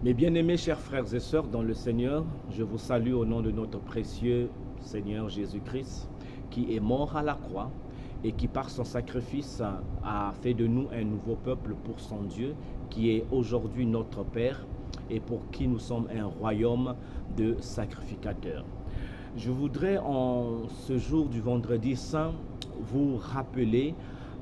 Mes bien-aimés chers frères et sœurs dans le Seigneur, je vous salue au nom de notre précieux Seigneur Jésus-Christ, qui est mort à la croix et qui par son sacrifice a fait de nous un nouveau peuple pour son Dieu, qui est aujourd'hui notre Père et pour qui nous sommes un royaume de sacrificateurs. Je voudrais en ce jour du vendredi saint vous rappeler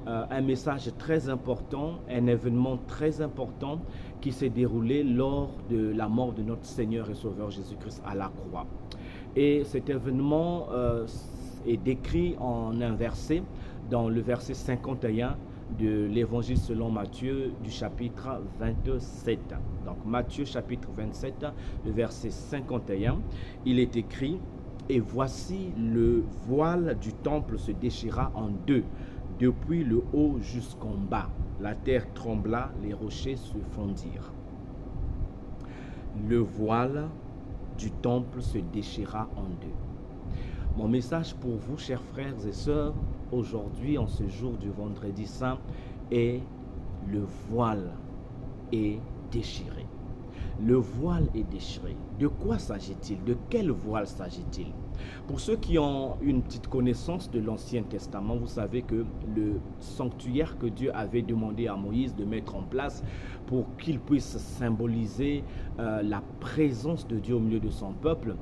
un message très important, un événement très important qui s'est déroulé lors de la mort de notre Seigneur et Sauveur Jésus-Christ à la croix. Et cet événement est décrit en un verset, dans le verset 51 de l'évangile selon Matthieu du chapitre 27. Donc Matthieu chapitre 27, le verset 51, il est écrit: et voici le voile du temple se déchira en deux, depuis le haut jusqu'en bas. La terre trembla, les rochers se fondirent. Le voile du temple se déchira en deux. Mon message pour vous, chers frères et sœurs, aujourd'hui, en ce jour du vendredi saint, est: le voile est déchiré. Le voile est déchiré. De quoi s'agit-il? De quel voile s'agit-il? Pour ceux qui ont une petite connaissance de l'Ancien Testament, vous savez que le sanctuaire que Dieu avait demandé à Moïse de mettre en place pour qu'il puisse symboliser la présence de Dieu au milieu de son peuple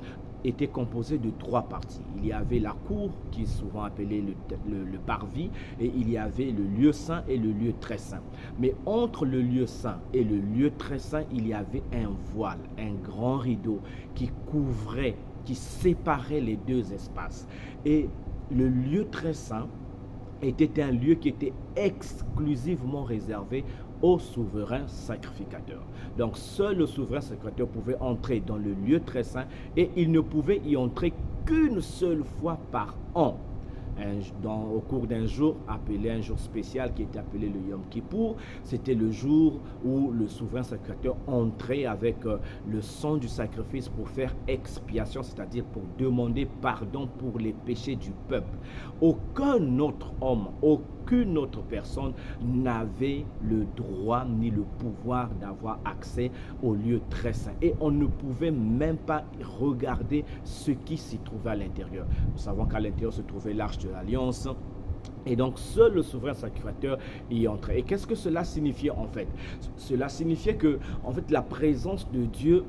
était composé de trois parties. Il y avait la cour, qui est souvent appelée le parvis, et il y avait le lieu saint et le lieu très saint. Mais entre le lieu saint et le lieu très saint, il y avait un voile, un grand rideau qui couvrait, qui séparait les deux espaces. Et le lieu très saint était un lieu qui était exclusivement réservé au souverain sacrificateur. Donc seul le souverain sacrificateur pouvait entrer dans le lieu très saint et il ne pouvait y entrer qu'une seule fois par an. Au cours d'un jour appelé un jour spécial qui était appelé le Yom Kippour, c'était le jour où le souverain sacrificateur entrait avec le sang du sacrifice pour faire expiation, c'est-à-dire pour demander pardon pour les péchés du peuple. Aucun autre homme, aucune autre personne n'avait le droit ni le pouvoir d'avoir accès au lieu très saint. Et on ne pouvait même pas regarder ce qui s'y trouvait à l'intérieur. Nous savons qu'à l'intérieur se trouvait l'arche de l'Alliance. Et donc, seul le souverain sacrificateur y entrait. Et qu'est-ce que cela signifiait en fait? Cela signifiait que, en fait, la présence de Dieu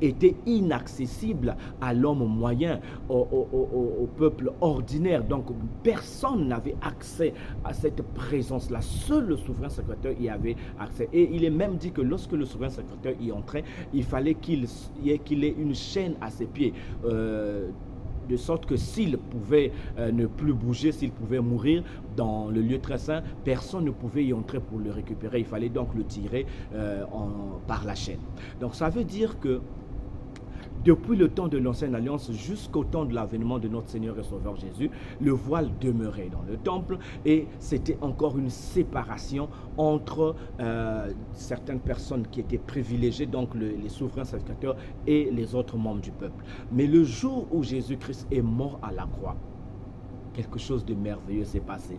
était inaccessible à l'homme moyen, au peuple ordinaire. Donc, personne n'avait accès à cette présence-là. Seul le souverain sacrificateur y avait accès. Et il est même dit que lorsque le souverain sacrificateur y entrait, il fallait qu'il ait une chaîne à ses pieds. De sorte que s'il pouvait ne plus bouger, s'il pouvait mourir dans le lieu très saint, personne ne pouvait y entrer pour le récupérer. Il fallait donc le tirer par la chaîne. Donc ça veut dire que depuis le temps de l'Ancienne Alliance jusqu'au temps de l'avènement de notre Seigneur et Sauveur Jésus, le voile demeurait dans le temple et c'était encore une séparation entre certaines personnes qui étaient privilégiées, donc les souverains sacrificateurs et les autres membres du peuple. Mais le jour où Jésus-Christ est mort à la croix, quelque chose de merveilleux s'est passé.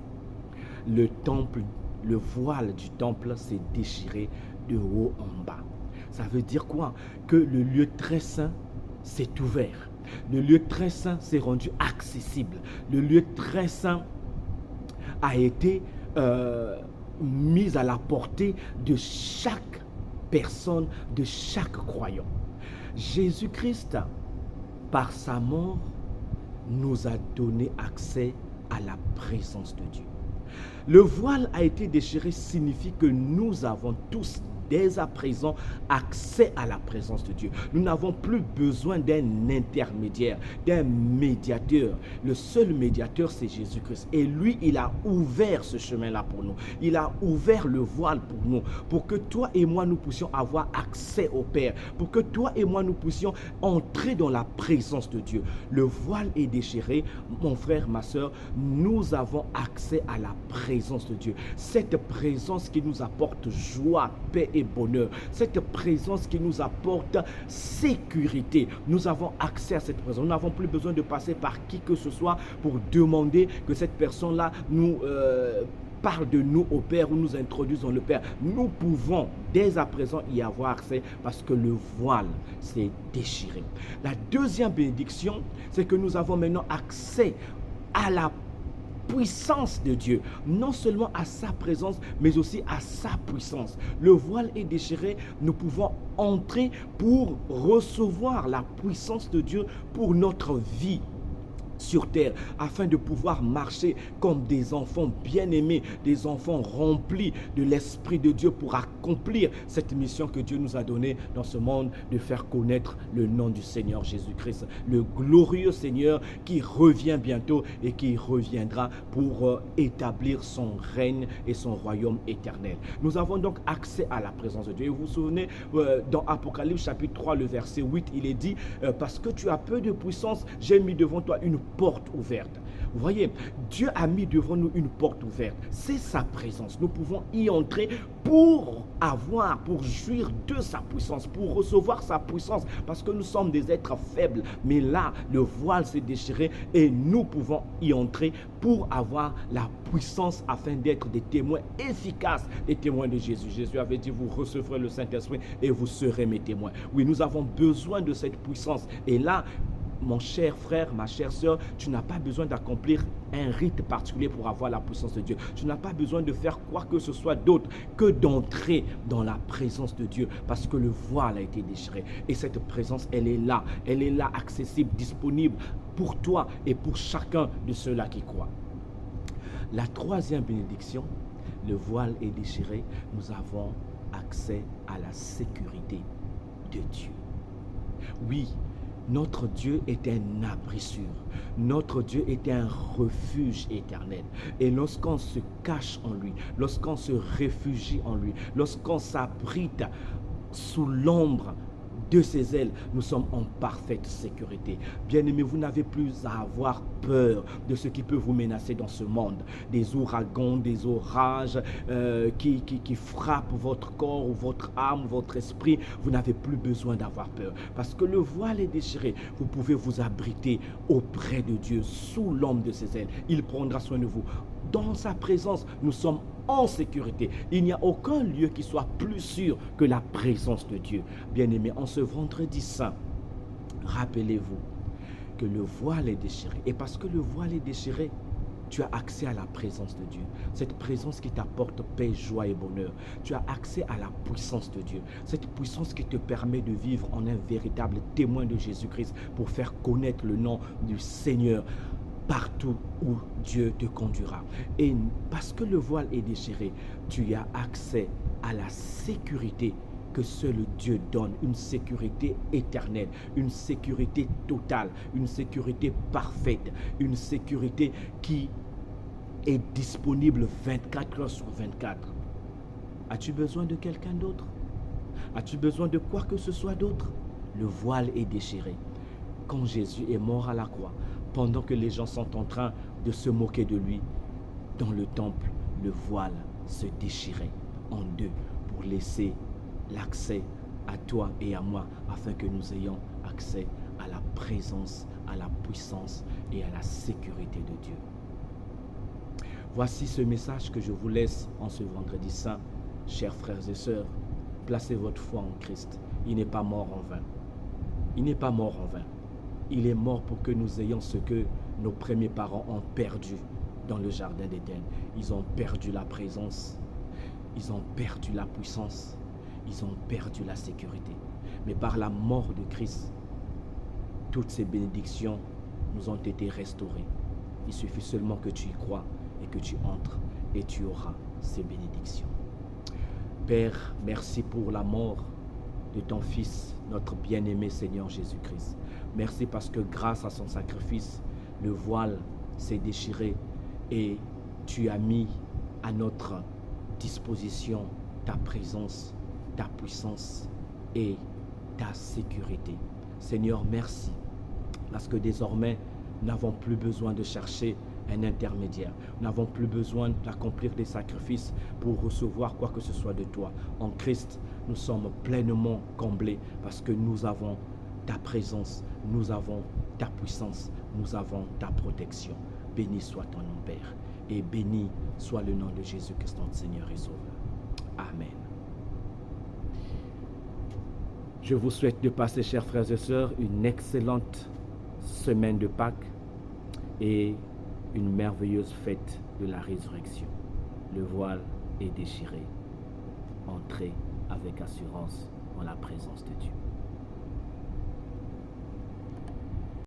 Le temple, le voile du temple s'est déchiré de haut en bas. Ça veut dire quoi? Que le lieu très saint s'est ouvert. Le lieu très saint s'est rendu accessible. Le lieu très saint a été mis à la portée de chaque personne, de chaque croyant. Jésus-Christ, par sa mort, nous a donné accès à la présence de Dieu. Le voile a été déchiré signifie que nous avons tous dès à présent accès à la présence de Dieu. Nous n'avons plus besoin d'un intermédiaire, d'un médiateur. Le seul médiateur, c'est Jésus-Christ. Et lui, il a ouvert ce chemin-là pour nous. Il a ouvert le voile pour nous, pour que toi et moi, nous puissions avoir accès au Père, pour que toi et moi, nous puissions entrer dans la présence de Dieu. Le voile est déchiré, mon frère, ma soeur, nous avons accès à la présence de Dieu. Cette présence qui nous apporte joie, paix et bonheur. Cette présence qui nous apporte sécurité. Nous avons accès à cette présence. Nous n'avons plus besoin de passer par qui que ce soit pour demander que cette personne-là nous parle de nous au Père ou nous introduisent dans le Père, nous pouvons dès à présent y avoir accès parce que le voile s'est déchiré. La deuxième bénédiction, c'est que nous avons maintenant accès à la puissance de Dieu, non seulement à sa présence, mais aussi à sa puissance. Le voile est déchiré, nous pouvons entrer pour recevoir la puissance de Dieu pour notre vie sur terre, afin de pouvoir marcher comme des enfants bien-aimés, des enfants remplis de l'Esprit de Dieu pour accomplir cette mission que Dieu nous a donnée dans ce monde, de faire connaître le nom du Seigneur Jésus-Christ, le glorieux Seigneur qui revient bientôt et qui reviendra pour établir son règne et son royaume éternel. Nous avons donc accès à la présence de Dieu. Et vous vous souvenez, dans Apocalypse chapitre 3, le verset 8, il est dit, parce que tu as peu de puissance, j'ai mis devant toi une porte ouverte. Vous voyez, Dieu a mis devant nous une porte ouverte. C'est sa présence. Nous pouvons y entrer pour jouir de sa puissance, pour recevoir sa puissance, parce que nous sommes des êtres faibles. Mais là, le voile s'est déchiré et nous pouvons y entrer pour avoir la puissance afin d'être des témoins efficaces, des témoins de Jésus. Jésus avait dit, vous recevrez le Saint-Esprit et vous serez mes témoins. Oui, nous avons besoin de cette puissance. Et là, mon cher frère, ma chère sœur, tu n'as pas besoin d'accomplir un rite particulier pour avoir la puissance de Dieu. Tu n'as pas besoin de faire quoi que ce soit d'autre que d'entrer dans la présence de Dieu, parce que le voile a été déchiré. Et cette présence, elle est là, accessible, disponible pour toi et pour chacun de ceux-là qui croient. La troisième bénédiction, le voile est déchiré, nous avons accès à la sécurité de Dieu. Oui, notre Dieu est un abri sûr. Notre Dieu est un refuge éternel. Et lorsqu'on se cache en lui, lorsqu'on se réfugie en lui, lorsqu'on s'abrite sous l'ombre de ses ailes, nous sommes en parfaite sécurité. Bien-aimés, vous n'avez plus à avoir peur de ce qui peut vous menacer dans ce monde. Des ouragans, des orages qui frappent votre corps ou votre âme, votre esprit. Vous n'avez plus besoin d'avoir peur. Parce que le voile est déchiré. Vous pouvez vous abriter auprès de Dieu, sous l'ombre de ses ailes. Il prendra soin de vous. Dans sa présence, nous sommes en sécurité. Il n'y a aucun lieu qui soit plus sûr que la présence de Dieu. Bien-aimés, en ce vendredi saint, rappelez-vous que le voile est déchiré. Et parce que le voile est déchiré, tu as accès à la présence de Dieu. Cette présence qui t'apporte paix, joie et bonheur. Tu as accès à la puissance de Dieu. Cette puissance qui te permet de vivre en un véritable témoin de Jésus-Christ pour faire connaître le nom du Seigneur partout où Dieu te conduira. Et parce que le voile est déchiré, tu as accès à la sécurité que seul Dieu donne, une sécurité éternelle, une sécurité totale, une sécurité parfaite, une sécurité qui est disponible 24 heures sur 24. As-tu besoin de quelqu'un d'autre? As-tu besoin de quoi que ce soit d'autre? Le voile est déchiré. Quand Jésus est mort à la croix, pendant que les gens sont en train de se moquer de lui, dans le temple, le voile se déchirait en deux pour laisser l'accès à toi et à moi, afin que nous ayons accès à la présence, à la puissance et à la sécurité de Dieu. Voici ce message que je vous laisse en ce vendredi saint. Chers frères et sœurs, placez votre foi en Christ. Il n'est pas mort en vain. Il n'est pas mort en vain. Il est mort pour que nous ayons ce que nos premiers parents ont perdu dans le jardin d'Éden. Ils ont perdu la présence, ils ont perdu la puissance, ils ont perdu la sécurité. Mais par la mort de Christ, toutes ces bénédictions nous ont été restaurées. Il suffit seulement que tu y crois et que tu entres et tu auras ces bénédictions. Père, merci pour la mort de ton Fils, notre bien-aimé Seigneur Jésus-Christ. Merci parce que grâce à son sacrifice, le voile s'est déchiré et tu as mis à notre disposition ta présence, ta puissance et ta sécurité. Seigneur, merci parce que désormais, nous n'avons plus besoin de chercher un intermédiaire. Nous n'avons plus besoin d'accomplir des sacrifices pour recevoir quoi que ce soit de toi. En Christ, nous sommes pleinement comblés parce que nous avons ta présence, nous avons ta puissance, nous avons ta protection. Béni soit ton nom, Père. et béni soit le nom de Jésus-Christ, notre Seigneur et Sauveur. Amen. Je vous souhaite de passer, chers frères et sœurs, une excellente semaine de Pâques et une merveilleuse fête de la résurrection. Le voile est déchiré. Entrez avec assurance en la présence de Dieu.